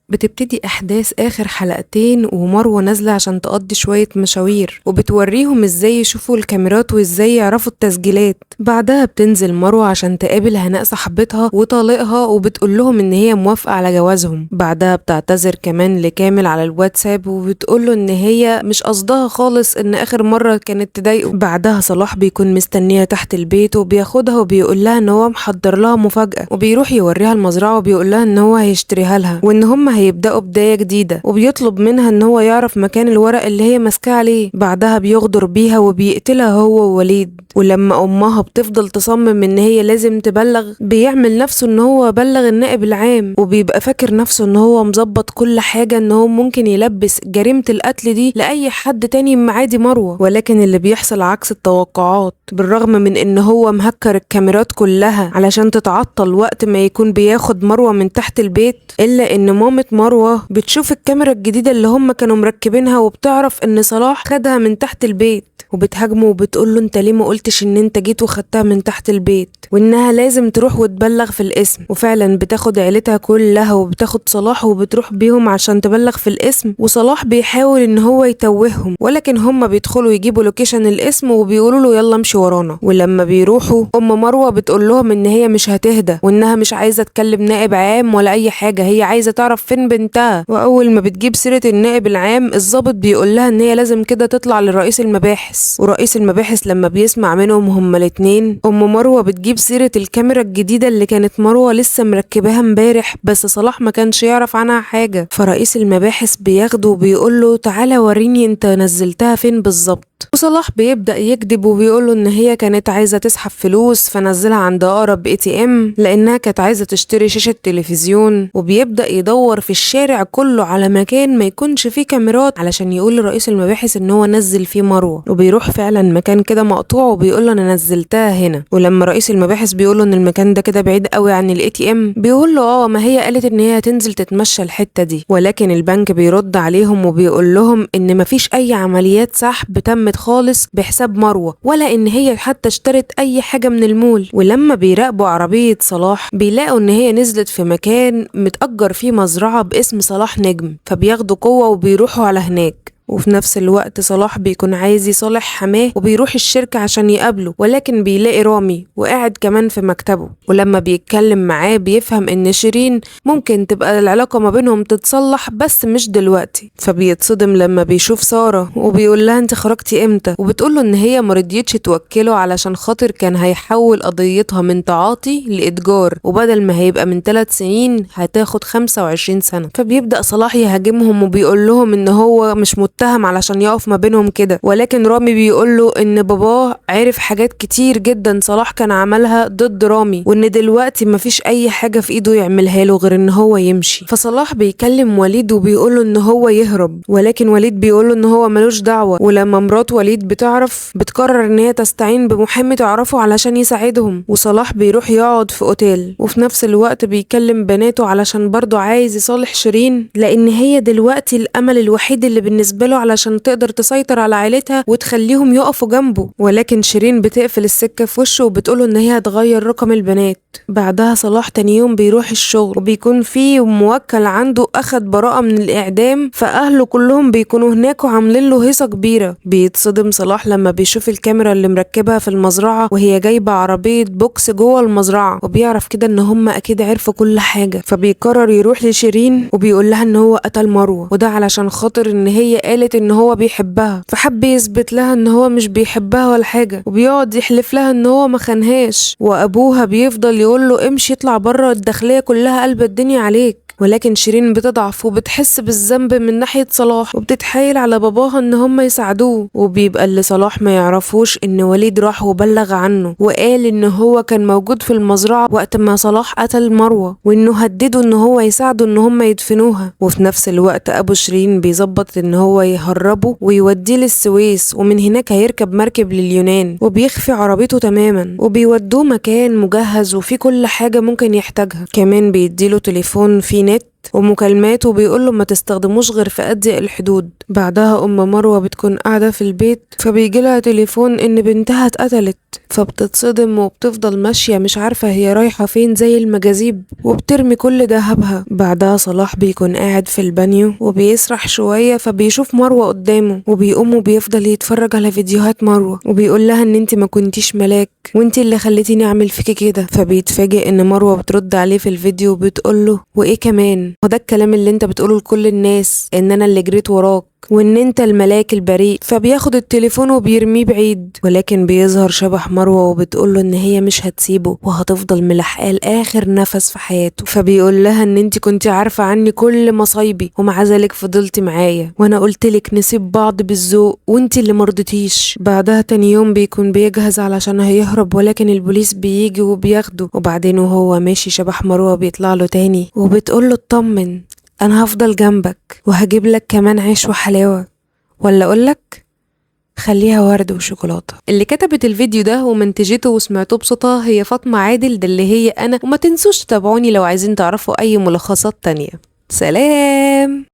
بتبتدي أحداث آخر حلقتين ومروة نازلة عشان تقضي شوية مشاوير، وبتوريهم ازاي يشوفوا الكاميرات وازاي يعرفوا التسجيلات. بعدها بتنزل مروة عشان تقابل هناء صاحبتها وطالقها، وبتقول لهم ان هي موافقة على جوازهم. بعدها بتعتذر كمان لكامل على الواتساب، وبتقوله ان هي مش قصدها خالص، ان آخر مرة كانت تضايقه. بعدها صلاح بيكون مستنيها تحت البيت وبياخدها وبيقول لها ان هو محضر لها مفاجأة، وبيروح يوريها المزرعة وبيقول لها ان هو هيشتريها لها وان هم هيبدأوا بداية جديدة، وبيطلب منها ان هو يعرف مكان الورق اللي هي ماسكاه عليه. بعدها بيغدر بيها وبيقتلها هو ووليد. ولما امها بتفضل تصمم ان هي لازم تبلغ، بيعمل نفسه ان هو بلغ النائب العام، وبيبقى فاكر نفسه ان هو مظبط كل حاجة، ان هو ممكن يلبس جريمة القتل دي لأي حد تاني معادي مروة. ولكن اللي بيحصل عكس التوقعات. بالرغم من ان هو مهكر الكاميرات كلها علشان تتعطل وقت ما يكون بياخد مروة من تحت البيت، الا ان مامة مروة بتشوف الكاميرا الجديدة اللي هم كانوا مركبينها، وبتعرف ان صلاح خدها من تحت البيت، وبتهاجمه وبتقوله انت ليه ما قلتش ان انت جيت وخدتها من تحت البيت، وانها لازم تروح وتبلغ في الاسم. وفعلا بتاخد عيلتها كلها وبتاخد صلاح وبتروح بيهم عشان تبلغ في الاسم. وصلاح بيحاول ان هو يتوههم، ولكن هم بيدخلوا يجيبوا لوكيشن الاسم وبيقولوا له يلا امشي ورانا. ولما بيروحوا ام مروة بتقول لهم ان هي مش هتهدى، وانها مش عايزة تكلم نائب عام ولا اي حاجة، هي عايزة تعرف فين بنتها. واول ما بتجيب سيرة النائب العام، الضابط بيقول لها ان هي لازم كده تطلع لرئيس المباحث. ورئيس المباحث لما بيسمع منهم هما الاتنين، ام مروة بتجيب سيرة الكاميرا الجديدة اللي كانت مروة لسه مركباها امبارح، بس صلاح ما كانش يعرف عنها حاجة. فرئيس المباحث بياخده وبيقول له تعالى وريني انت نزلتها فين بالظبط. وصلاح بيبدأ يكذب وبيقوله ان هي كانت عايزة تسحب فلوس فنزلها عند اقرب ATM، لانها كانت عايزة تشتري شاشة تلفزيون. وبيبدأ يدور في الشارع كله على مكان ما يكونش فيه كاميرات علشان يقول لرئيس المباحث ان هو نزل فيه مروة. وبيروح فعلا مكان كده مقطوع وبيقول له انا نزلتها هنا. ولما رئيس المباحث بيقول له ان المكان ده كده بعيد قوي عن الATM، بيقول له ما هي قالت ان هي هتنزل تتمشى الحتة دي. ولكن البنك بيرد عليهم وبيقول لهم ان مفيش اي عمليات سحب تمت خالص بحساب مروة، ولا ان هي حتى اشترت اي حاجة من المول. ولما بيراقبوا عربية صلاح بيلاقوا ان هي نزلت في مكان متأجر فيه مزرعة باسم صلاح نجم، فبياخدوا قوة وبيروحوا على هناك. وفي نفس الوقت صلاح بيكون عايز يصالح حماه وبيروح الشركة عشان يقابله، ولكن بيلاقي رامي وقاعد كمان في مكتبه. ولما بيتكلم معاه بيفهم ان شيرين ممكن تبقى العلاقة ما بينهم تتصلح، بس مش دلوقتي. فبيتصدم لما بيشوف سارة وبيقول لها انت خرجتي امتى، وبتقوله ان هي مرضيتش توكله علشان خاطر كان هيحول قضيتها من تعاطي لإتجار، وبدل ما هيبقى من 3 سنين هتاخد 25 سنة. فبيبدأ صلاح يهاجمهم وبيقول لهم ان هو مش متهم علشان يقف ما بينهم كده. ولكن رامي بيقول له ان باباه عرف حاجات كتير جدا صلاح كان عملها ضد رامي، وان دلوقتي مفيش اي حاجة في ايده يعملها له غير ان هو يمشي. فصلاح بيكلم وليد وبيقول له ان هو يهرب، ولكن وليد بيقول له ان هو ملوش دعوة. ولما مرات وليد بتعرف بتقرر ان هي تستعين بمحامي تعرفه علشان يساعدهم. وصلاح بيروح يقعد في اوتيل، وفي نفس الوقت بيكلم بناته علشان برضه عايز يصالح شيرين، لان هي دلوقتي الامل الوحيد اللي بالنسبة له علشان تقدر تسيطر على عيلتها وتخليهم يقفوا جنبه. ولكن شيرين بتقفل السكة في وشه وبتقوله ان هي هتغير رقم البنات. بعدها صلاح تاني يوم بيروح الشغل، وبيكون فيه موكل عنده اخد براءة من الاعدام، فاهله كلهم بيكونوا هناك وعاملين له هيصة كبيرة. بيتصدم صلاح لما بيشوف الكاميرا اللي مركبها في المزرعة وهي جايبة عربية بوكس جوه المزرعة، وبيعرف كده ان هم اكيد عرفوا كل حاجة. فبيقرر يروح لشيرين وبيقول لها ان هو قتل مروة، وده علشان خاطر ان هي قالت ان هو بيحبها، فحب يثبت لها ان هو مش بيحبها ولا حاجة، وبيقعد يحلف لها ان هو ما خانهاش. وابوها بيفضل يقول له امشي اطلع بره، الداخلية كلها قلب الدنيا عليك. ولكن شيرين بتضعف وبتحس بالذنب من ناحية صلاح، وبتتحايل على باباها ان هم يساعدوه. وبيبقى اللي صلاح ما يعرفوش ان وليد راح وبلغ عنه وقال ان هو كان موجود في المزرعة وقت ما صلاح قتل مروة، وانه هدده ان هو يساعده ان هم يدفنوها. وفي نفس الوقت ابو شيرين بيظبط ان هو يهربه ويوديه للسويس، ومن هناك هيركب مركب لليونان، وبيخفي عربيته تماما وبيودوه مكان مجهز وفيه كل حاجة ممكن يحتاجها. كمان بيديله تليفون فيه نت ومكالمات وبيقوله ما تستخدموش غير في أضيق الحدود. بعدها أم مروة بتكون قاعدة في البيت فبيجيلها تليفون إن بنتها اتقتلت، فبتتصدم وبتفضل ماشية مش عارفة هي رايحة فين زي المجاذيب وبترمي كل دهبها. بعدها صلاح بيكون قاعد في البانيو وبيسرح شوية فبيشوف مروة قدامه وبيقوم وبيفضل يتفرج على فيديوهات مروة وبيقول لها ان انت ما كنتيش ملاك وانت اللي خليتيني اعمل فيكي كده. فبيتفاجئ ان مروة بترد عليه في الفيديو وبتقوله وايه كمان، وده الكلام اللي انت بتقوله لكل الناس ان انا اللي جريت وراك وان انت الملاك البريء. فبياخد التليفون وبيرميه بعيد، ولكن بيظهر شبح مروة وبتقوله ان هي مش هتسيبه وهتفضل ملحقاه لاخر نفس في حياته. فبيقول لها ان انت كنت عارفة عني كل مصايبي ومع ذلك فضلتي معايا، وانا قلتلك نسيب بعض بالذوق وانت اللي مرضتيش. بعدها تاني يوم بيكون بيجهز علشان هيهرب، ولكن البوليس بيجي وبياخده، وبعدين وهو ماشي شبح مروة بيطلع له تاني وبتقوله اطمن انا هفضل جنبك وهجيب لك كمان عيش وحلاوة، ولا اقولك خليها ورد وشوكولاتة. اللي كتبت الفيديو ده ومنتجته وسمعته بصوتها هي فاطمة عادل، ده اللي هي انا. وما تنسوش تتابعوني لو عايزين تعرفوا اي ملخصات تانية. سلام.